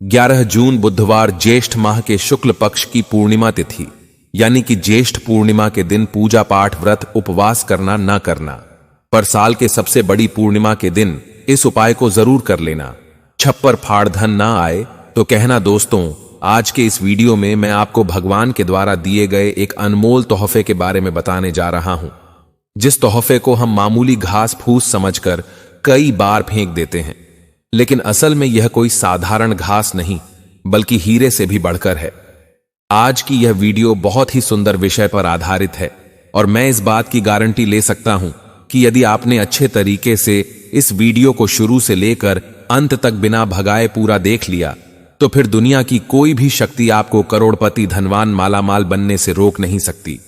11 जून बुधवार ज्येष्ठ माह के शुक्ल पक्ष की पूर्णिमा तिथि यानी कि ज्येष्ठ पूर्णिमा के दिन पूजा पाठ व्रत उपवास करना न करना, पर साल के सबसे बड़ी पूर्णिमा के दिन इस उपाय को जरूर कर लेना। छप्पर फाड़ धन ना आए तो कहना। दोस्तों, आज के इस वीडियो में मैं आपको भगवान के द्वारा दिए गए एक अनमोल तोहफे के बारे में बताने जा रहा हूं, जिस तोहफे को हम मामूली घास फूस समझकर कई बार फेंक देते हैं, लेकिन असल में यह कोई साधारण घास नहीं बल्कि हीरे से भी बढ़कर है। आज की यह वीडियो बहुत ही सुंदर विषय पर आधारित है और मैं इस बात की गारंटी ले सकता हूं कि यदि आपने अच्छे तरीके से इस वीडियो को शुरू से लेकर अंत तक बिना भगाए पूरा देख लिया तो फिर दुनिया की कोई भी शक्ति आपको करोड़पति धनवान मालामाल बनने से रोक नहीं सकती।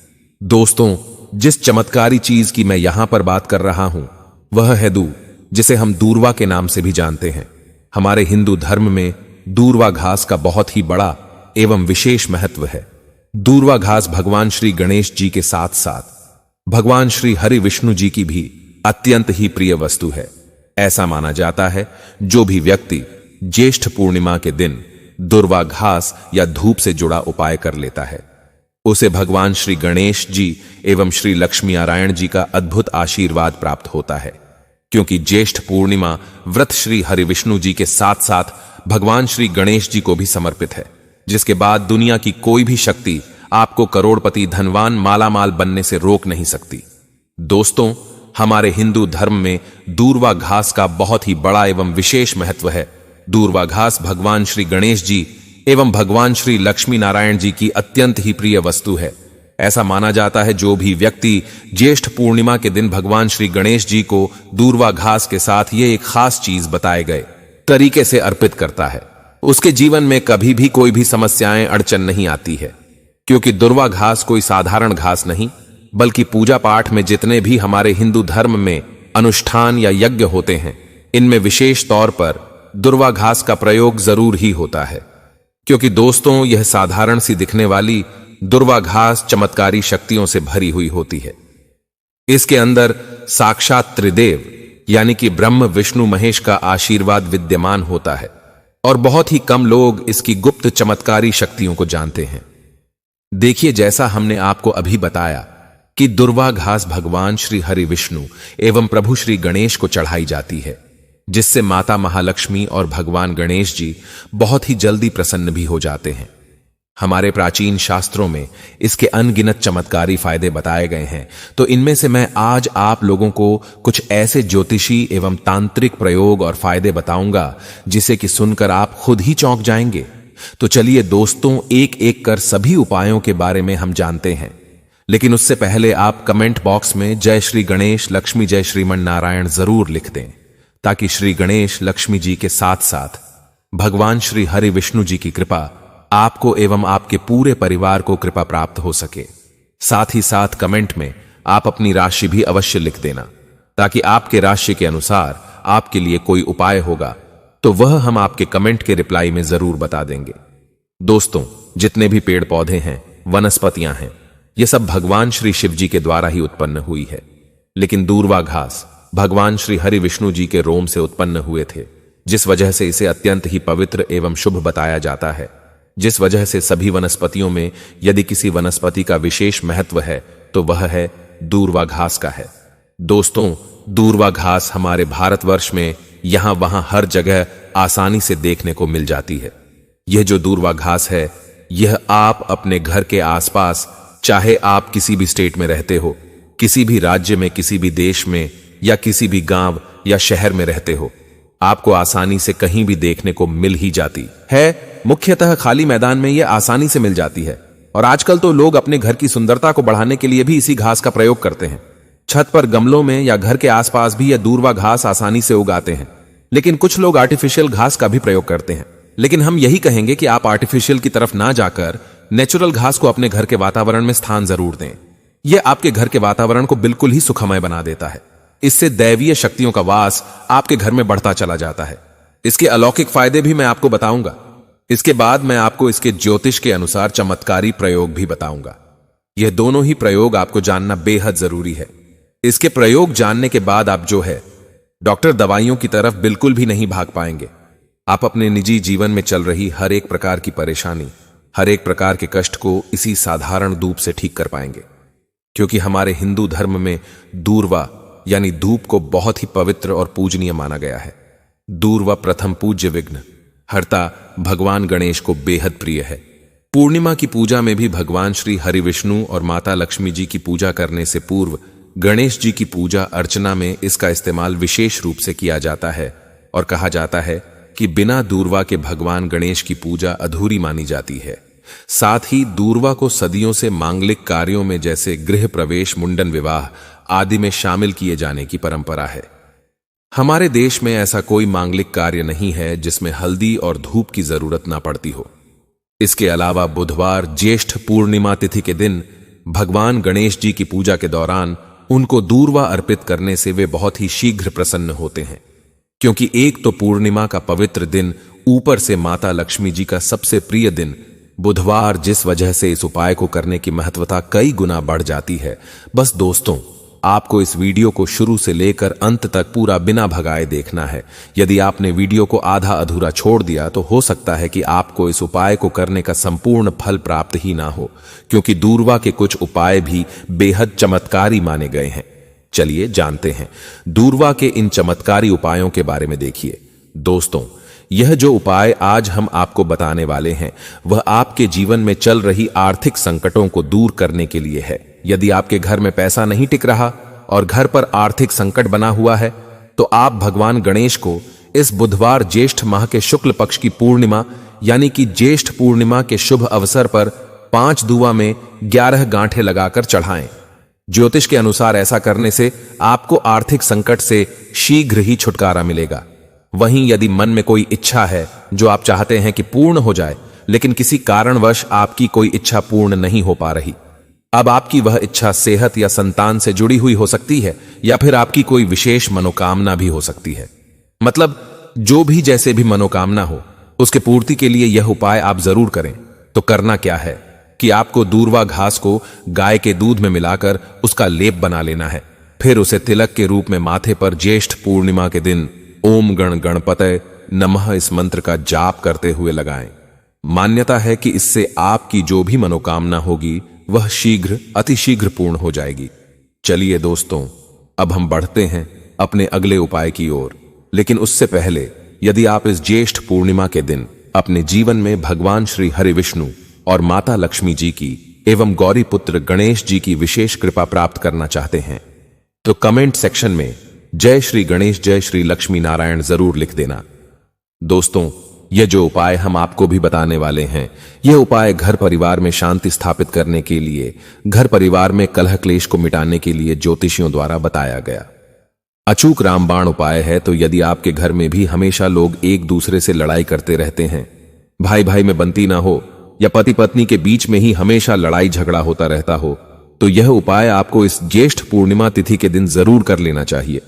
दोस्तों, जिस चमत्कारी चीज की मैं यहां पर बात कर रहा हूं वह है दूर, जिसे हम दूर्वा के नाम से भी जानते हैं। हमारे हिंदू धर्म में दूर्वा घास का बहुत ही बड़ा एवं विशेष महत्व है। दूर्वा घास भगवान श्री गणेश जी के साथ साथ भगवान श्री हरि विष्णु जी की भी अत्यंत ही प्रिय वस्तु है। ऐसा माना जाता है जो भी व्यक्ति ज्येष्ठ पूर्णिमा के दिन दूर्वा घास या धूप से जुड़ा उपाय कर लेता है, उसे भगवान श्री गणेश जी एवं श्री लक्ष्मी नारायण जी का अद्भुत आशीर्वाद प्राप्त होता है। क्योंकि ज्येष्ठ पूर्णिमा व्रत श्री हरि विष्णु जी के साथ साथ भगवान श्री गणेश जी को भी समर्पित है, जिसके बाद दुनिया की कोई भी शक्ति आपको करोड़पति धनवान मालामाल बनने से रोक नहीं सकती। दोस्तों, हमारे हिंदू धर्म में दूर्वा घास का बहुत ही बड़ा एवं विशेष महत्व है। दूर्वा घास भगवान श्री गणेश जी एवं भगवान श्री लक्ष्मी नारायण जी की अत्यंत ही प्रिय वस्तु है। ऐसा माना जाता है जो भी व्यक्ति ज्येष्ठ पूर्णिमा के दिन भगवान श्री गणेश जी को दूर्वा घास के साथ ये एक खास चीज बताए गए तरीके से अर्पित करता है, उसके जीवन में कभी भी कोई भी समस्याएं अड़चन नहीं आती है। क्योंकि दूर्वा घास कोई साधारण घास नहीं बल्कि पूजा पाठ में जितने भी हमारे हिंदू धर्म में अनुष्ठान या यज्ञ होते हैं, इनमें विशेष तौर पर दूर्वा घास का प्रयोग जरूर ही होता है। क्योंकि दोस्तों, यह साधारण सी दिखने वाली दूर्वा घास चमत्कारी शक्तियों से भरी हुई होती है। इसके अंदर साक्षात त्रिदेव यानी कि ब्रह्म विष्णु महेश का आशीर्वाद विद्यमान होता है और बहुत ही कम लोग इसकी गुप्त चमत्कारी शक्तियों को जानते हैं। देखिए, जैसा हमने आपको अभी बताया कि दूर्वा घास भगवान श्री हरि विष्णु एवं प्रभु श्री गणेश को चढ़ाई जाती है, जिससे माता महालक्ष्मी और भगवान गणेश जी बहुत ही जल्दी प्रसन्न भी हो जाते हैं। हमारे प्राचीन शास्त्रों में इसके अनगिनत चमत्कारी फायदे बताए गए हैं, तो इनमें से मैं आज आप लोगों को कुछ ऐसे ज्योतिषी एवं तांत्रिक प्रयोग और फायदे बताऊंगा जिसे कि सुनकर आप खुद ही चौंक जाएंगे। तो चलिए दोस्तों, एक एक कर सभी उपायों के बारे में हम जानते हैं, लेकिन उससे पहले आप कमेंट बॉक्स में जय श्री गणेश लक्ष्मी जय श्रीमन नारायण जरूर लिख दें, ताकि श्री गणेश लक्ष्मी जी के साथ साथ भगवान श्री हरि विष्णु जी की कृपा आपको एवं आपके पूरे परिवार को कृपा प्राप्त हो सके। साथ ही साथ कमेंट में आप अपनी राशि भी अवश्य लिख देना, ताकि आपके राशि के अनुसार आपके लिए कोई उपाय होगा तो वह हम आपके कमेंट के रिप्लाई में जरूर बता देंगे। दोस्तों, जितने भी पेड़ पौधे हैं, वनस्पतियां हैं, ये सब भगवान श्री शिव जी के द्वारा ही उत्पन्न हुई है, लेकिन दूर्वा घास भगवान श्री हरि विष्णु जी के रोम से उत्पन्न हुए थे, जिस वजह से इसे अत्यंत ही पवित्र एवं शुभ बताया जाता है। जिस वजह से सभी वनस्पतियों में यदि किसी वनस्पति का विशेष महत्व है तो वह है दूर्वा घास का है। दोस्तों, दूर्वा घास हमारे भारतवर्ष में यहां वहां हर जगह आसानी से देखने को मिल जाती है। यह जो दूर्वा घास है, यह आप अपने घर के आसपास, चाहे आप किसी भी स्टेट में रहते हो, किसी भी राज्य में, किसी भी देश में या किसी भी गांव या शहर में रहते हो, आपको आसानी से कहीं भी देखने को मिल ही जाती है। मुख्यतः खाली मैदान में यह आसानी से मिल जाती है और आजकल तो लोग अपने घर की सुंदरता को बढ़ाने के लिए भी इसी घास का प्रयोग करते हैं। छत पर, गमलों में या घर के आसपास भी यह दूर्वा घास आसानी से उगाते हैं। लेकिन कुछ लोग आर्टिफिशियल घास का भी प्रयोग करते हैं, लेकिन हम यही कहेंगे कि आप आर्टिफिशियल की तरफ ना जाकर नेचुरल घास को अपने घर के वातावरण में स्थान जरूर दें। यह आपके घर के वातावरण को बिल्कुल ही सुखमय बना देता है। इससे दैवीय शक्तियों का वास आपके घर में बढ़ता चला जाता है। इसके अलौकिक फायदे भी मैं आपको बताऊंगा। इसके बाद मैं आपको इसके ज्योतिष के अनुसार चमत्कारी प्रयोग भी बताऊंगा। यह दोनों ही प्रयोग आपको जानना बेहद जरूरी है। इसके प्रयोग जानने के बाद आप जो है डॉक्टर दवाइयों की तरफ बिल्कुल भी नहीं भाग पाएंगे। आप अपने निजी जीवन में चल रही हर एक प्रकार की परेशानी, हर एक प्रकार के कष्ट को इसी साधारण धूप से ठीक कर पाएंगे। क्योंकि हमारे हिंदू धर्म में दूर्वा यानी धूप को बहुत ही पवित्र और पूजनीय माना गया है। दूर्वा प्रथम पूज्य विघ्न हरता भगवान गणेश को बेहद प्रिय है। पूर्णिमा की पूजा में भी भगवान श्री हरि विष्णु और माता लक्ष्मी जी की पूजा करने से पूर्व गणेश जी की पूजा अर्चना में इसका इस्तेमाल विशेष रूप से किया जाता है और कहा जाता है कि बिना दूर्वा के भगवान गणेश की पूजा अधूरी मानी जाती है। साथ ही दूर्वा को सदियों से मांगलिक कार्यों में जैसे गृह प्रवेश, मुंडन, विवाह आदि में शामिल किए जाने की परंपरा है। हमारे देश में ऐसा कोई मांगलिक कार्य नहीं है जिसमें हल्दी और धूप की जरूरत ना पड़ती हो। इसके अलावा बुधवार ज्येष्ठ पूर्णिमा तिथि के दिन भगवान गणेश जी की पूजा के दौरान उनको दूर्वा अर्पित करने से वे बहुत ही शीघ्र प्रसन्न होते हैं। क्योंकि एक तो पूर्णिमा का पवित्र दिन, ऊपर से माता लक्ष्मी जी का सबसे प्रिय दिन बुधवार, जिस वजह से इस उपाय को करने की महत्वता कई गुना बढ़ जाती है। बस दोस्तों, आपको इस वीडियो को शुरू से लेकर अंत तक पूरा बिना भगाए देखना है। यदि आपने वीडियो को आधा अधूरा छोड़ दिया तो हो सकता है कि आपको इस उपाय को करने का संपूर्ण फल प्राप्त ही ना हो, क्योंकि दूर्वा के कुछ उपाय भी बेहद चमत्कारी माने गए हैं। चलिए जानते हैं दूर्वा के इन चमत्कारी उपायों के बारे में। देखिए दोस्तों, यह जो उपाय आज हम आपको बताने वाले हैं वह आपके जीवन में चल रही आर्थिक संकटों को दूर करने के लिए है। यदि आपके घर में पैसा नहीं टिक रहा और घर पर आर्थिक संकट बना हुआ है तो आप भगवान गणेश को इस बुधवार ज्येष्ठ माह के शुक्ल पक्ष की पूर्णिमा यानी कि ज्येष्ठ पूर्णिमा के शुभ अवसर पर 5 दुआ में 11 गांठें लगाकर चढ़ाएं। ज्योतिष के अनुसार ऐसा करने से आपको आर्थिक संकट से शीघ्र ही छुटकारा मिलेगा। वहीं यदि मन में कोई इच्छा है जो आप चाहते हैं कि पूर्ण हो जाए, लेकिन किसी कारणवश आपकी कोई इच्छा पूर्ण नहीं हो पा रही, अब आपकी वह इच्छा सेहत या संतान से जुड़ी हुई हो सकती है या फिर आपकी कोई विशेष मनोकामना भी हो सकती है। मतलब जो भी जैसे भी मनोकामना हो, उसके पूर्ति के लिए यह उपाय आप जरूर करें। तो करना क्या है कि आपको दूर्वा घास को गाय के दूध में मिलाकर उसका लेप बना लेना है। फिर उसे तिलक के रूप में माथे पर ज्येष्ठ पूर्णिमा के दिन ओम गण गणपतये नमः इस मंत्र का जाप करते हुए लगाएं। मान्यता है कि इससे आपकी जो भी मनोकामना होगी वह शीघ्र, अतिशीघ्र पूर्ण हो जाएगी। चलिए दोस्तों, अब हम बढ़ते हैं अपने अगले उपाय की ओर। लेकिन उससे पहले यदि आप इस ज्येष्ठ पूर्णिमा के दिन अपने जीवन में भगवान श्री हरि विष्णु और माता लक्ष्मी जी की एवं गौरी पुत्र गणेश जी की विशेष कृपा प्राप्त करना चाहते हैं तो कमेंट सेक्शन में जय श्री गणेश, जय श्री लक्ष्मी नारायण जरूर लिख देना। दोस्तों, यह जो उपाय हम आपको भी बताने वाले हैं, यह उपाय घर परिवार में शांति स्थापित करने के लिए, घर परिवार में कलह क्लेश को मिटाने के लिए ज्योतिषियों द्वारा बताया गया अचूक रामबाण उपाय है। तो यदि आपके घर में भी हमेशा लोग एक दूसरे से लड़ाई करते रहते हैं, भाई भाई में बनती ना हो या पति पत्नी के बीच में ही हमेशा लड़ाई झगड़ा होता रहता हो, तो यह उपाय आपको इस ज्येष्ठ पूर्णिमा तिथि के दिन जरूर कर लेना चाहिए।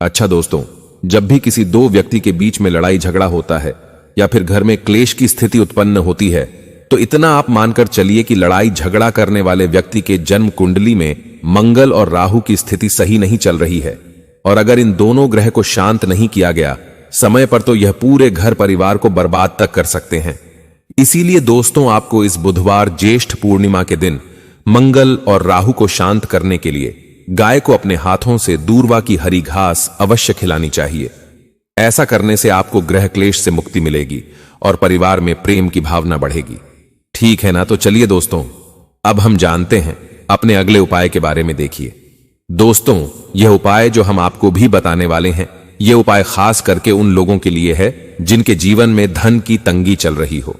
अच्छा दोस्तों, जब भी किसी दो व्यक्ति के बीच में लड़ाई झगड़ा होता है या फिर घर में क्लेश की स्थिति उत्पन्न होती है, तो इतना आप मानकर चलिए कि लड़ाई झगड़ा करने वाले व्यक्ति के जन्म कुंडली में मंगल और राहु की स्थिति सही नहीं चल रही है। और अगर इन दोनों ग्रह को शांत नहीं किया गया समय पर, तो यह पूरे घर परिवार को बर्बाद तक कर सकते हैं। इसीलिए दोस्तों, आपको इस बुधवार ज्येष्ठ पूर्णिमा के दिन मंगल और राहु को शांत करने के लिए गाय को अपने हाथों से दूर्वा की हरी घास अवश्य खिलानी चाहिए। ऐसा करने से आपको ग्रह क्लेश से मुक्ति मिलेगी और परिवार में प्रेम की भावना बढ़ेगी। ठीक है ना? तो चलिए दोस्तों, अब हम जानते हैं अपने अगले उपाय के बारे में। देखिए दोस्तों, यह उपाय जो हम आपको भी बताने वाले हैं, यह उपाय खास करके उन लोगों के लिए है जिनके जीवन में धन की तंगी चल रही हो।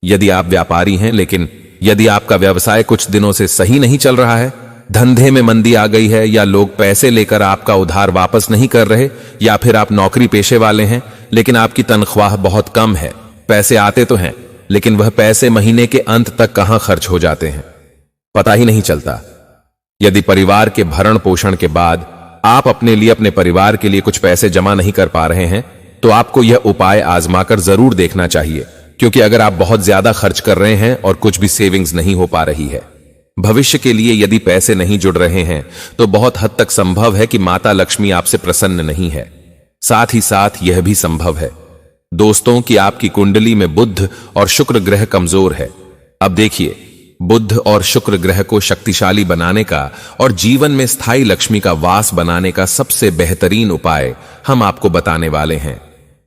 यदि आप व्यापारी हैं, लेकिन यदि आपका व्यवसाय कुछ दिनों से सही नहीं चल रहा है, धंधे में मंदी आ गई है, या लोग पैसे लेकर आपका उधार वापस नहीं कर रहे, या फिर आप नौकरी पेशे वाले हैं लेकिन आपकी तनख्वाह बहुत कम है, पैसे आते तो हैं लेकिन वह पैसे महीने के अंत तक कहां खर्च हो जाते हैं, पता ही नहीं चलता। यदि परिवार के भरण पोषण के बाद आप अपने लिए, अपने परिवार के लिए कुछ पैसे जमा नहीं कर पा रहे हैं, तो आपको यह उपाय आजमाकर जरूर देखना चाहिए। क्योंकि अगर आप बहुत ज्यादा खर्च कर रहे हैं और कुछ भी सेविंग्स नहीं हो पा रही है, भविष्य के लिए यदि पैसे नहीं जुड़ रहे हैं, तो बहुत हद तक संभव है कि माता लक्ष्मी आपसे प्रसन्न नहीं है। साथ ही साथ यह भी संभव है दोस्तों कि आपकी कुंडली में बुध और शुक्र ग्रह कमजोर है। अब देखिए, बुध और शुक्र ग्रह को शक्तिशाली बनाने का और जीवन में स्थायी लक्ष्मी का वास बनाने का सबसे बेहतरीन उपाय हम आपको बताने वाले हैं।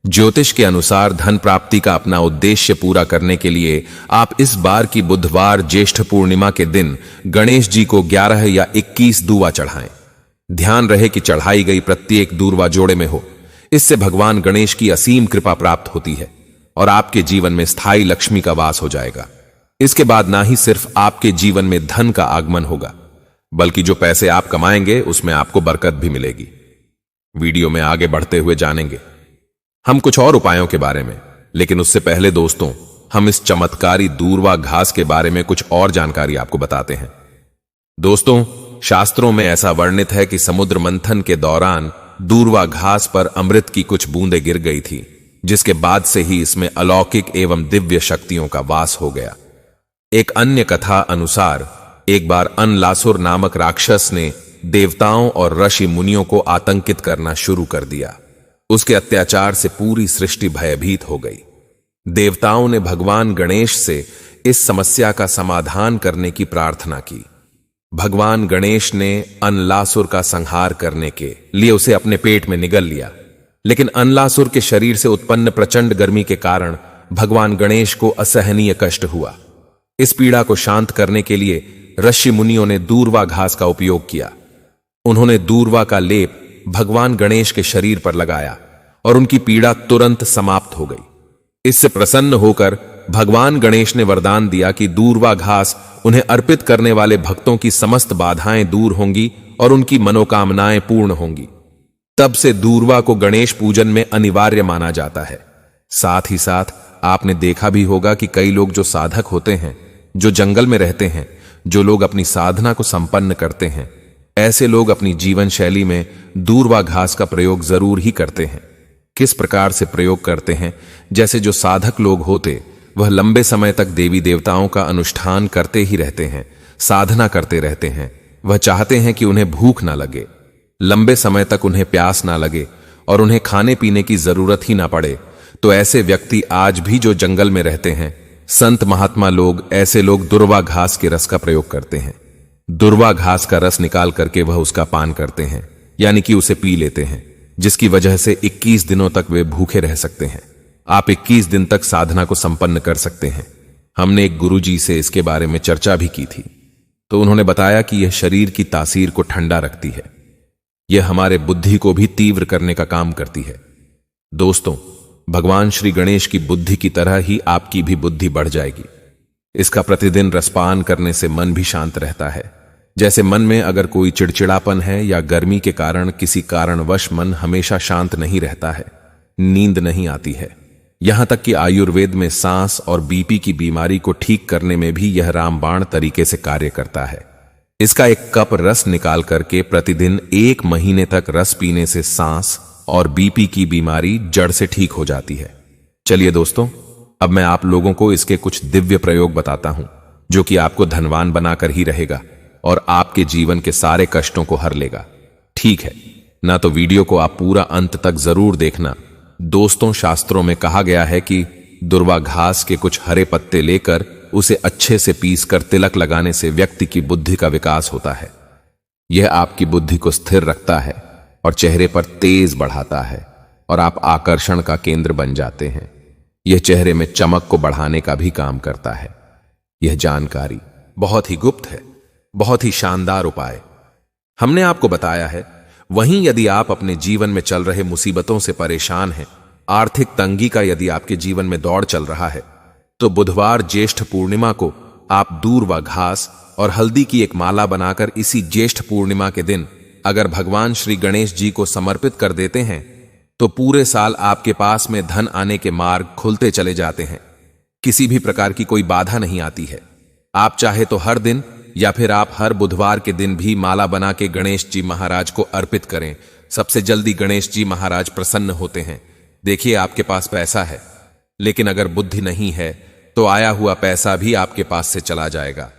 ज्योतिष के अनुसार धन प्राप्ति का अपना उद्देश्य पूरा करने के लिए आप इस बार की बुधवार ज्येष्ठ पूर्णिमा के दिन गणेश जी को 11 या 21 दूर्वा चढ़ाएं। ध्यान रहे कि चढ़ाई गई प्रत्येक दूर्वा जोड़े में हो। इससे भगवान गणेश की असीम कृपा प्राप्त होती है और आपके जीवन में स्थायी लक्ष्मी का वास हो जाएगा। इसके बाद ना ही सिर्फ आपके जीवन में धन का आगमन होगा, बल्कि जो पैसे आप कमाएंगे उसमें आपको बरकत भी मिलेगी। वीडियो में आगे बढ़ते हुए जानेंगे हम कुछ और उपायों के बारे में, लेकिन उससे पहले दोस्तों, हम इस चमत्कारी दूर्वा घास के बारे में कुछ और जानकारी आपको बताते हैं। दोस्तों, शास्त्रों में ऐसा वर्णित है कि समुद्र मंथन के दौरान दूर्वा घास पर अमृत की कुछ बूंदें गिर गई थी, जिसके बाद से ही इसमें अलौकिक एवं दिव्य शक्तियों का वास हो गया। एक अन्य कथा अनुसार एक बार अनलासुर नामक राक्षस ने देवताओं और ऋषि मुनियों को आतंकित करना शुरू कर दिया। उसके अत्याचार से पूरी सृष्टि भयभीत हो गई। देवताओं ने भगवान गणेश से इस समस्या का समाधान करने की प्रार्थना की। भगवान गणेश ने अनलासुर का संहार करने के लिए उसे अपने पेट में निगल लिया, लेकिन अनलासुर के शरीर से उत्पन्न प्रचंड गर्मी के कारण भगवान गणेश को असहनीय कष्ट हुआ। इस पीड़ा को शांत करने के लिए ऋषि मुनियों ने दूर्वा घास का उपयोग किया। उन्होंने दूर्वा का लेप भगवान गणेश के शरीर पर लगाया और उनकी पीड़ा तुरंत समाप्त हो गई। इससे प्रसन्न होकर भगवान गणेश ने वरदान दिया कि दूर्वा घास उन्हें अर्पित करने वाले भक्तों की समस्त बाधाएं दूर होंगी और उनकी मनोकामनाएं पूर्ण होंगी। तब से दूर्वा को गणेश पूजन में अनिवार्य माना जाता है। साथ ही साथ आपने देखा भी होगा कि कई लोग जो साधक होते हैं, जो जंगल में रहते हैं, जो लोग अपनी साधना को संपन्न करते हैं, ऐसे लोग अपनी जीवन शैली में दूर्वा घास का प्रयोग जरूर ही करते हैं। किस प्रकार से प्रयोग करते हैं? जैसे जो साधक लोग होते वह लंबे समय तक देवी देवताओं का अनुष्ठान करते ही रहते हैं, साधना करते रहते हैं। वह चाहते हैं कि उन्हें भूख ना लगे, लंबे समय तक उन्हें प्यास ना लगे और उन्हें खाने पीने की जरूरत ही ना पड़े। तो ऐसे व्यक्ति आज भी जो जंगल में रहते हैं, संत महात्मा लोग, ऐसे लोग दूर्वा घास के रस का प्रयोग करते हैं। दूर्वा घास का रस निकाल करके वह उसका पान करते हैं, यानी कि उसे पी लेते हैं, जिसकी वजह से 21 दिनों तक वे भूखे रह सकते हैं। आप 21 दिन तक साधना को संपन्न कर सकते हैं। हमने एक गुरुजी से इसके बारे में चर्चा भी की थी, तो उन्होंने बताया कि यह शरीर की तासीर को ठंडा रखती है। यह हमारे बुद्धि को भी तीव्र करने का काम करती है। दोस्तों, भगवान श्री गणेश की बुद्धि की तरह ही आपकी भी बुद्धि बढ़ जाएगी। इसका प्रतिदिन रसपान करने से मन भी शांत रहता है। जैसे मन में अगर कोई चिड़चिड़ापन है या गर्मी के कारण किसी कारणवश मन हमेशा शांत नहीं रहता है, नींद नहीं आती है, यहां तक कि आयुर्वेद में सांस और बीपी की बीमारी को ठीक करने में भी यह रामबाण तरीके से कार्य करता है। इसका एक कप रस निकाल करके प्रतिदिन 1 महीने तक रस पीने से सांस और बीपी की बीमारी जड़ से ठीक हो जाती है। चलिए दोस्तों, अब मैं आप लोगों को इसके कुछ दिव्य प्रयोग बताता हूं, जो कि आपको धनवान बनाकर ही रहेगा और आपके जीवन के सारे कष्टों को हर लेगा। ठीक है ना? तो वीडियो को आप पूरा अंत तक जरूर देखना। दोस्तों, शास्त्रों में कहा गया है कि दूर्वा घास के कुछ हरे पत्ते लेकर उसे अच्छे से पीसकर तिलक लगाने से व्यक्ति की बुद्धि का विकास होता है। यह आपकी बुद्धि को स्थिर रखता है और चेहरे पर तेज बढ़ाता है और आप आकर्षण का केंद्र बन जाते हैं। यह चेहरे में चमक को बढ़ाने का भी काम करता है। यह जानकारी बहुत ही गुप्त है, बहुत ही शानदार उपाय हमने आपको बताया है। वहीं यदि आप अपने जीवन में चल रहे मुसीबतों से परेशान हैं, आर्थिक तंगी का यदि आपके जीवन में दौर चल रहा है, तो बुधवार ज्येष्ठ पूर्णिमा को आप दूर्वा घास और हल्दी की एक माला बनाकर इसी ज्येष्ठ पूर्णिमा के दिन अगर भगवान श्री गणेश जी को समर्पित कर देते हैं, तो पूरे साल आपके पास में धन आने के मार्ग खुलते चले जाते हैं। किसी भी प्रकार की कोई बाधा नहीं आती है। आप चाहे तो हर दिन या फिर आप हर बुधवार के दिन भी माला बना के गणेश जी महाराज को अर्पित करें। सबसे जल्दी गणेश जी महाराज प्रसन्न होते हैं। देखिए, आपके पास पैसा है, लेकिन अगर बुद्धि नहीं है तो आया हुआ पैसा भी आपके पास से चला जाएगा।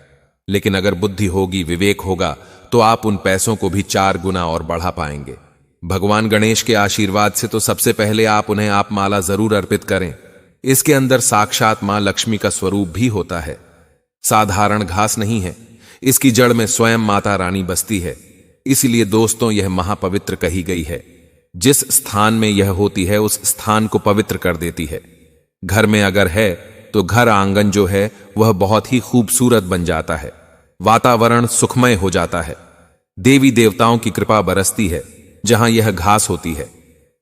लेकिन अगर बुद्धि होगी, विवेक होगा, तो आप उन पैसों को भी 4 गुना और बढ़ा पाएंगे। भगवान गणेश के आशीर्वाद से तो सबसे पहले आप उन्हें आप माला जरूर अर्पित करें। इसके अंदर साक्षात मां लक्ष्मी का स्वरूप भी होता है। साधारण घास नहीं है, इसकी जड़ में स्वयं माता रानी बसती है। इसलिए दोस्तों, यह महापवित्र कही गई है। जिस स्थान में यह होती है उस स्थान को पवित्र कर देती है। घर में अगर है तो घर आंगन जो है वह बहुत ही खूबसूरत बन जाता है, वातावरण सुखमय हो जाता है। देवी देवताओं की कृपा बरसती है। जहां यह घास होती है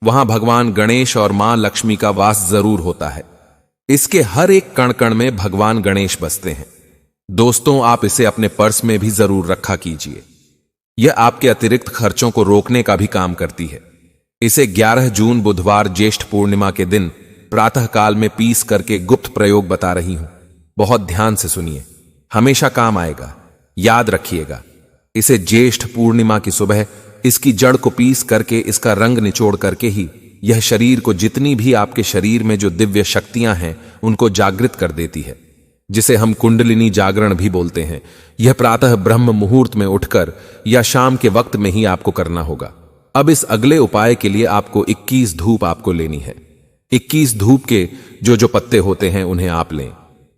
वहां भगवान गणेश और मां लक्ष्मी का वास जरूर होता है। इसके हर एक कण कण में भगवान गणेश बसते हैं। दोस्तों, आप इसे अपने पर्स में भी जरूर रखा कीजिए। यह आपके अतिरिक्त खर्चों को रोकने का भी काम करती है। इसे 11 जून बुधवार ज्येष्ठ पूर्णिमा के दिन प्रातः काल में पीस करके गुप्त प्रयोग बता रही हूं। बहुत ध्यान से सुनिए, हमेशा काम आएगा, याद रखिएगा। इसे ज्येष्ठ पूर्णिमा की सुबह इसकी जड़ को पीस करके इसका रंग निचोड़ करके ही यह शरीर को जितनी भी आपके शरीर में जो दिव्य शक्तियां हैं उनको जागृत कर देती है, जिसे हम कुंडलिनी जागरण भी बोलते हैं। यह प्रातः ब्रह्म मुहूर्त में उठकर या शाम के वक्त में ही आपको करना होगा। अब इस अगले उपाय के लिए आपको 21 धूप आपको लेनी है। 21 धूप के जो पत्ते होते हैं उन्हें आप लें।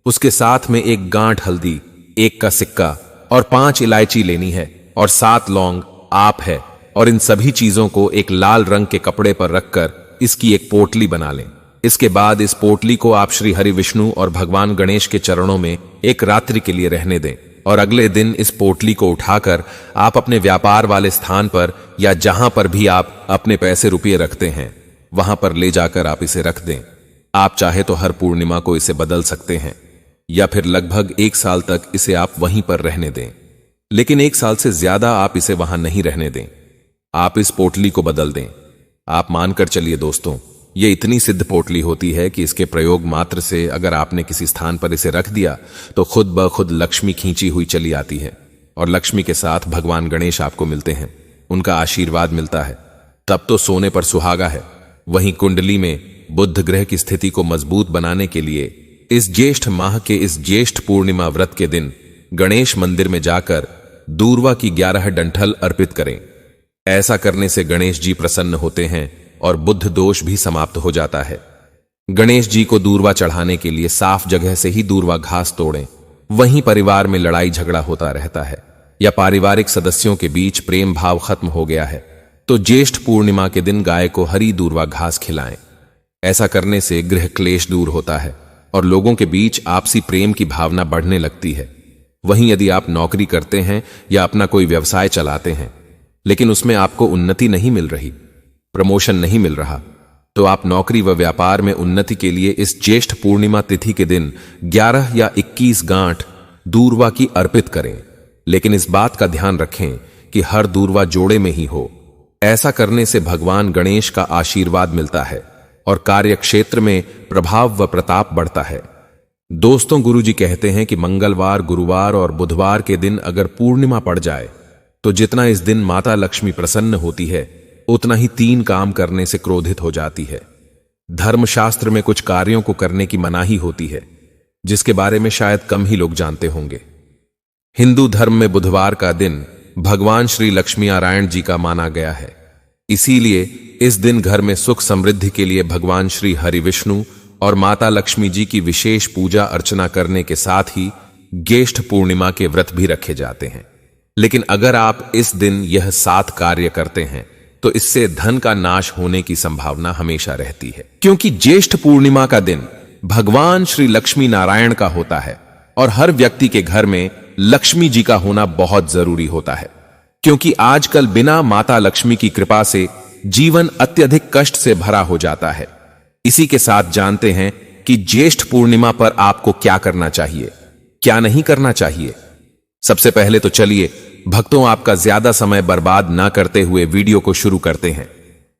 उसके साथ में 1 गांठ हल्दी, 1 का सिक्का और 5 इलायची लेनी है और 7 लौंग आप है। और इन सभी चीजों को एक लाल रंग के कपड़े पर रखकर इसकी एक पोटली बना लें। इसके बाद इस पोटली को आप श्री हरि विष्णु और भगवान गणेश के चरणों में एक रात्रि के लिए रहने दें और अगले दिन इस पोटली को उठाकर आप अपने व्यापार वाले स्थान पर या जहां पर भी आप अपने पैसे रुपये रखते हैं वहां पर ले जाकर आप इसे रख दें। आप चाहे तो हर पूर्णिमा को इसे बदल सकते हैं या फिर लगभग 1 साल तक इसे आप वहीं पर रहने दें, लेकिन 1 साल से ज्यादा आप इसे वहां नहीं रहने दें। आप इस पोटली को बदल दें। आप मानकर चलिए दोस्तों, ये इतनी सिद्ध पोटली होती है कि इसके प्रयोग मात्र से अगर आपने किसी स्थान पर इसे रख दिया तो खुद ब खुद लक्ष्मी खींची हुई चली आती है और लक्ष्मी के साथ भगवान गणेश आपको मिलते हैं, उनका आशीर्वाद मिलता है। तब तो सोने पर सुहागा है। वहीं कुंडली में बुध ग्रह की स्थिति को मजबूत बनाने के लिए इस ज्येष्ठ माह के इस ज्येष्ठ पूर्णिमा व्रत के दिन गणेश मंदिर में जाकर दूर्वा की 11 डंठल अर्पित करें। ऐसा करने से गणेश जी प्रसन्न होते हैं और बुद्ध दोष भी समाप्त हो जाता है। गणेश जी को दूर्वा चढ़ाने के लिए साफ जगह से ही दूर्वा घास तोड़ें। वहीं परिवार में लड़ाई झगड़ा होता रहता है या पारिवारिक सदस्यों के बीच प्रेम भाव खत्म हो गया है तो ज्येष्ठ पूर्णिमा के दिन गाय को हरी दूर्वा घास खिलाएं। ऐसा करने से गृह क्लेश दूर होता है और लोगों के बीच आपसी प्रेम की भावना बढ़ने लगती है। वहीं यदि आप नौकरी करते हैं या अपना कोई व्यवसाय चलाते हैं लेकिन उसमें आपको उन्नति नहीं मिल रही, प्रमोशन नहीं मिल रहा, तो आप नौकरी व व्यापार में उन्नति के लिए इस ज्येष्ठ पूर्णिमा तिथि के दिन 11 या 21 गांठ दूर्वा की अर्पित करें। लेकिन इस बात का ध्यान रखें कि हर दूर्वा जोड़े में ही हो। ऐसा करने से भगवान गणेश का आशीर्वाद मिलता है और कार्य क्षेत्र में प्रभाव व प्रताप बढ़ता है। दोस्तों, गुरुजी कहते हैं कि मंगलवार, गुरुवार और बुधवार के दिन अगर पूर्णिमा पड़ जाए तो जितना इस दिन माता लक्ष्मी प्रसन्न होती है उतना ही 3 काम करने से क्रोधित हो जाती है। धर्मशास्त्र में कुछ कार्यों को करने की मनाही होती है जिसके बारे में शायद कम ही लोग जानते होंगे। हिंदू धर्म में बुधवार का दिन भगवान श्री लक्ष्मी नारायण जी का माना गया है। इसीलिए इस दिन घर में सुख समृद्धि के लिए भगवान श्री हरि विष्णु और माता लक्ष्मी जी की विशेष पूजा अर्चना करने के साथ ही ज्येष्ठ पूर्णिमा के व्रत भी रखे जाते हैं। लेकिन अगर आप इस दिन यह 7 कार्य करते हैं तो इससे धन का नाश होने की संभावना हमेशा रहती है, क्योंकि ज्येष्ठ पूर्णिमा का दिन भगवान श्री लक्ष्मी नारायण का होता है और हर व्यक्ति के घर में लक्ष्मी जी का होना बहुत जरूरी होता है, क्योंकि आजकल बिना माता लक्ष्मी की कृपा से जीवन अत्यधिक कष्ट से भरा हो जाता है। इसी के साथ जानते हैं कि ज्येष्ठ पूर्णिमा पर आपको क्या करना चाहिए, क्या नहीं करना चाहिए। सबसे पहले तो चलिए भक्तों, आपका ज्यादा समय बर्बाद ना करते हुए वीडियो को शुरू करते हैं।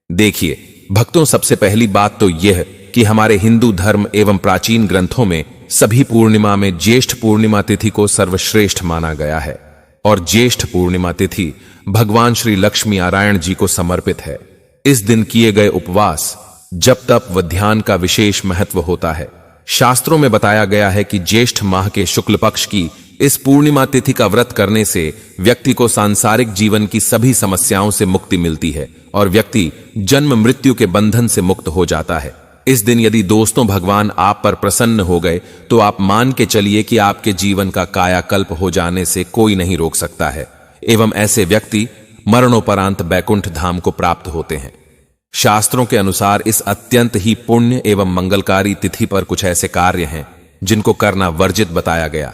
देखिए भक्तों, सबसे पहली बात तो यह कि हमारे हिंदू धर्म एवं प्राचीन ग्रंथों में सभी पूर्णिमा में ज्येष्ठ पूर्णिमा तिथि को सर्वश्रेष्ठ माना गया है और ज्येष्ठ पूर्णिमा तिथि भगवान श्री लक्ष्मी नारायण जी को समर्पित है। इस दिन किए गए उपवास, जप तप व ध्यान का विशेष महत्व होता है। शास्त्रों में बताया गया है कि ज्येष्ठ माह के शुक्ल पक्ष की इस पूर्णिमा तिथि का व्रत करने से व्यक्ति को सांसारिक जीवन की सभी समस्याओं से मुक्ति मिलती है और व्यक्ति जन्म मृत्यु के बंधन से मुक्त हो जाता है। इस दिन यदि दोस्तों भगवान आप पर प्रसन्न हो गए तो आप मान के चलिए कि आपके जीवन का कायाकल्प हो जाने से कोई नहीं रोक सकता है एवं ऐसे व्यक्ति मरणोपरांत बैकुंठ धाम को प्राप्त होते हैं। शास्त्रों के अनुसार इस अत्यंत ही पुण्य एवं मंगलकारी तिथि पर कुछ ऐसे कार्य हैं जिनको करना वर्जित बताया गया।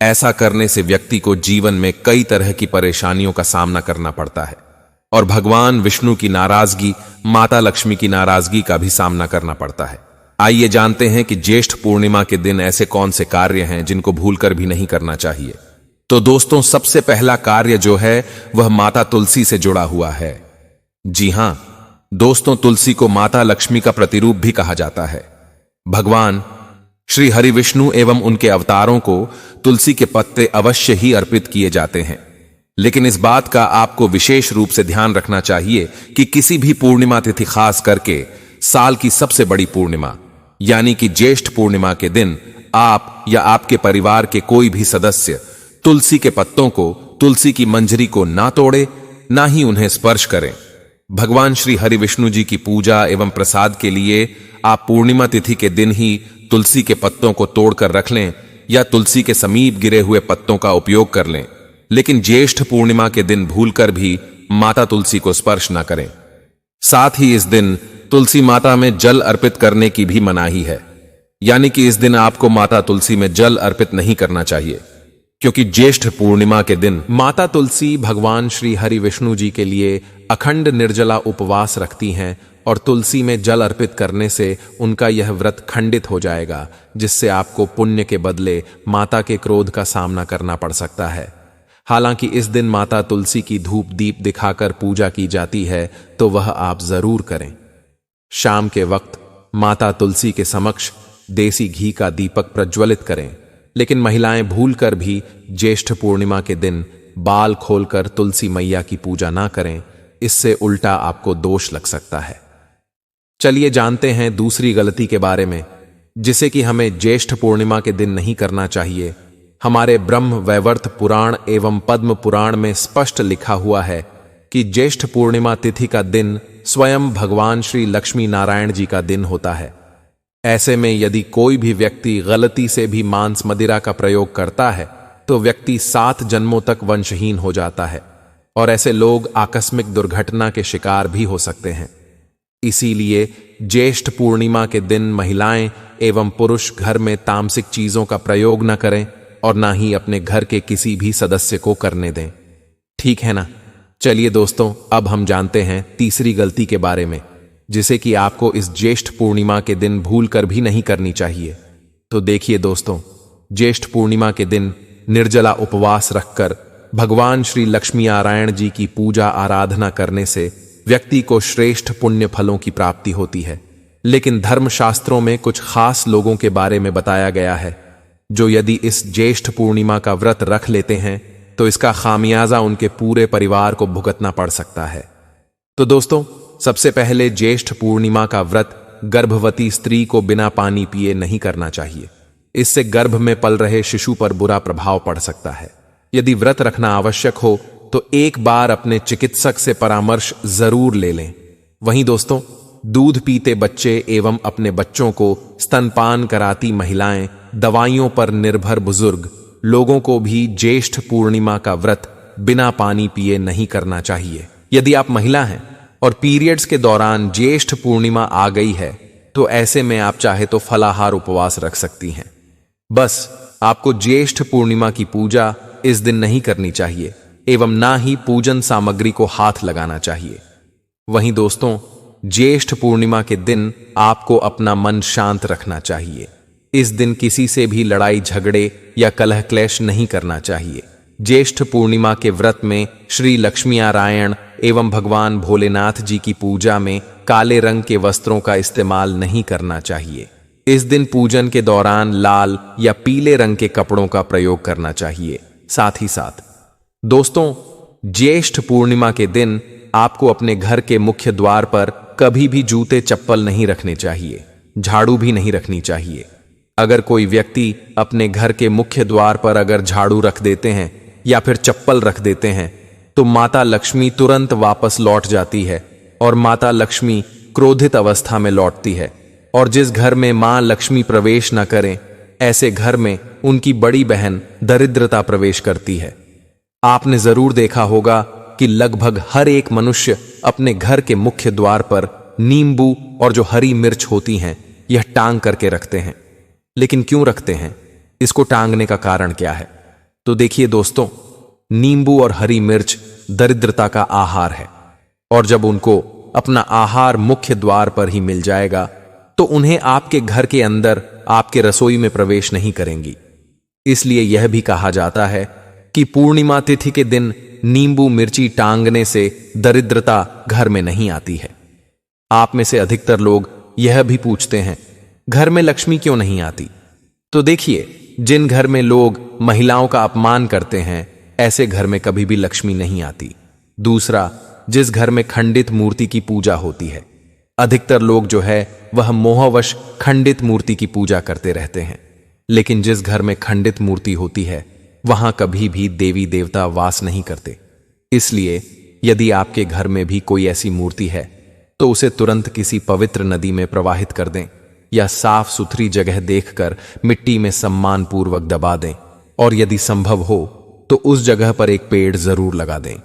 ऐसा करने से व्यक्ति को जीवन में कई तरह की परेशानियों का सामना करना पड़ता है और भगवान विष्णु की नाराजगी, माता लक्ष्मी की नाराजगी का भी सामना करना पड़ता है। आइए जानते हैं कि ज्येष्ठ पूर्णिमा के दिन ऐसे कौन से कार्य हैं जिनको भूलकर भी नहीं करना चाहिए। तो दोस्तों, सबसे पहला कार्य जो है वह माता तुलसी से जुड़ा हुआ है। जी हां दोस्तों, तुलसी को माता लक्ष्मी का प्रतिरूप भी कहा जाता है। भगवान श्री हरि विष्णु एवं उनके अवतारों को तुलसी के पत्ते अवश्य ही अर्पित किए जाते हैं, लेकिन इस बात का आपको विशेष रूप से ध्यान रखना चाहिए कि किसी भी पूर्णिमा तिथि, खास करके साल की सबसे बड़ी पूर्णिमा यानी कि ज्येष्ठ पूर्णिमा के दिन आप या आपके परिवार के कोई भी सदस्य तुलसी के पत्तों को, तुलसी की मंजरी को ना तोड़े, ना ही उन्हें स्पर्श करें। भगवान श्री हरि विष्णु जी की पूजा एवं प्रसाद के लिए आप पूर्णिमा तिथि के दिन ही तुलसी के पत्तों को तोड़कर रख लें या तुलसी के समीप गिरे हुए पत्तों का उपयोग कर लें, लेकिन ज्येष्ठ पूर्णिमा के दिन भूलकर भी माता तुलसी को स्पर्श न करें। साथ ही इस दिन तुलसी माता में जल अर्पित करने की भी मनाही है, यानी कि इस दिन आपको माता तुलसी में जल अर्पित नहीं करना चाहिए, क्योंकि ज्येष्ठ पूर्णिमा के दिन माता तुलसी भगवान श्री हरि विष्णु जी के लिए अखंड निर्जला उपवास रखती हैं और तुलसी में जल अर्पित करने से उनका यह व्रत खंडित हो जाएगा, जिससे आपको पुण्य के बदले माता के क्रोध का सामना करना पड़ सकता है। हालांकि इस दिन माता तुलसी की धूप दीप दिखाकर पूजा की जाती है, तो वह आप जरूर करें। शाम के वक्त माता तुलसी के समक्ष देसी घी का दीपक प्रज्वलित करें, लेकिन महिलाएं भूलकर भी ज्येष्ठ पूर्णिमा के दिन बाल खोलकर तुलसी मैया की पूजा ना करें, इससे उल्टा आपको दोष लग सकता है। चलिए जानते हैं दूसरी गलती के बारे में, जिसे कि हमें ज्येष्ठ पूर्णिमा के दिन नहीं करना चाहिए। हमारे ब्रह्म वैवर्त पुराण एवं पद्म पुराण में स्पष्ट लिखा हुआ है कि ज्येष्ठ पूर्णिमा तिथि का दिन स्वयं भगवान श्री लक्ष्मी नारायण जी का दिन होता है। ऐसे में यदि कोई भी व्यक्ति गलती से भी मांस मदिरा का प्रयोग करता है तो व्यक्ति 7 जन्मों तक वंशहीन हो जाता है और ऐसे लोग आकस्मिक दुर्घटना के शिकार भी हो सकते हैं। इसीलिए ज्येष्ठ पूर्णिमा के दिन महिलाएं एवं पुरुष घर में तामसिक चीजों का प्रयोग न करें और ना ही अपने घर के किसी भी सदस्य को करने दें। ठीक है ना? चलिए दोस्तों, अब हम जानते हैं तीसरी गलती के बारे में, जिसे कि आपको इस ज्येष्ठ पूर्णिमा के दिन भूलकर भी नहीं करनी चाहिए। तो देखिए दोस्तों, ज्येष्ठ पूर्णिमा के दिन निर्जला उपवास रखकर भगवान श्री लक्ष्मी नारायण जी की पूजा आराधना करने से व्यक्ति को श्रेष्ठ पुण्य फलों की प्राप्ति होती है। लेकिन धर्मशास्त्रों में कुछ खास लोगों के बारे में बताया गया है, जो यदि इस ज्येष्ठ पूर्णिमा का व्रत रख लेते हैं तो इसका खामियाजा उनके पूरे परिवार को भुगतना पड़ सकता है। तो दोस्तों, सबसे पहले ज्येष्ठ पूर्णिमा का व्रत गर्भवती स्त्री को बिना पानी पिए नहीं करना चाहिए। इससे गर्भ में पल रहे शिशु पर बुरा प्रभाव पड़ सकता है। यदि व्रत रखना आवश्यक हो तो एक बार अपने चिकित्सक से परामर्श जरूर ले लें। वहीं दोस्तों, दूध पीते बच्चे एवं अपने बच्चों को स्तनपान कराती महिलाएं, दवाइयों पर निर्भर बुजुर्ग लोगों को भी ज्येष्ठ पूर्णिमा का व्रत बिना पानी पिए नहीं करना चाहिए। यदि आप महिला हैं और पीरियड्स के दौरान ज्येष्ठ पूर्णिमा आ गई है तो ऐसे में आप चाहे तो फलाहार उपवास रख सकती हैं। बस आपको ज्येष्ठ पूर्णिमा की पूजा इस दिन नहीं करनी चाहिए एवं ना ही पूजन सामग्री को हाथ लगाना चाहिए। वहीं दोस्तों, ज्येष्ठ पूर्णिमा के दिन आपको अपना मन शांत रखना चाहिए। इस दिन किसी से भी लड़ाई झगड़े या कलह क्लेश नहीं करना चाहिए। ज्येष्ठ पूर्णिमा के व्रत में श्री लक्ष्मी नारायण एवं भगवान भोलेनाथ जी की पूजा में काले रंग के वस्त्रों का इस्तेमाल नहीं करना चाहिए। इस दिन पूजन के दौरान लाल या पीले रंग के कपड़ों का प्रयोग करना चाहिए। साथ ही साथ दोस्तों, ज्येष्ठ पूर्णिमा के दिन आपको अपने घर के मुख्य द्वार पर कभी भी जूते चप्पल नहीं रखने चाहिए, झाड़ू भी नहीं रखनी चाहिए। अगर कोई व्यक्ति अपने घर के मुख्य द्वार पर अगर झाड़ू रख देते हैं या फिर चप्पल रख देते हैं तो माता लक्ष्मी तुरंत वापस लौट जाती है और माता लक्ष्मी क्रोधित अवस्था में लौटती है। और जिस घर में मां लक्ष्मी प्रवेश न करें, ऐसे घर में उनकी बड़ी बहन दरिद्रता प्रवेश करती है। आपने जरूर देखा होगा कि लगभग हर एक मनुष्य अपने घर के मुख्य द्वार पर नींबू और जो हरी मिर्च होती हैं यह टांग करके रखते हैं। लेकिन क्यों रखते हैं? इसको टांगने का कारण क्या है? तो देखिए दोस्तों, नींबू और हरी मिर्च दरिद्रता का आहार है और जब उनको अपना आहार मुख्य द्वार पर ही मिल जाएगा तो उन्हें आपके घर के अंदर आपके रसोई में प्रवेश नहीं करेंगी। इसलिए यह भी कहा जाता है कि पूर्णिमा तिथि के दिन नींबू मिर्ची टांगने से दरिद्रता घर में नहीं आती है। आप में से अधिकतर लोग यह भी पूछते हैं, घर में लक्ष्मी क्यों नहीं आती? तो देखिए, जिन घर में लोग महिलाओं का अपमान करते हैं ऐसे घर में कभी भी लक्ष्मी नहीं आती। दूसरा, जिस घर में खंडित मूर्ति की पूजा होती है, अधिकतर लोग जो है वह मोहवश खंडित मूर्ति की पूजा करते रहते हैं। लेकिन जिस घर में खंडित मूर्ति होती है वहां कभी भी देवी देवता वास नहीं करते। इसलिए यदि आपके घर में भी कोई ऐसी मूर्ति है तो उसे तुरंत किसी पवित्र नदी में प्रवाहित कर दें या साफ सुथरी जगह देखकर मिट्टी में सम्मान पूर्वक दबा दें और यदि संभव हो तो उस जगह पर एक पेड़ जरूर लगा दें।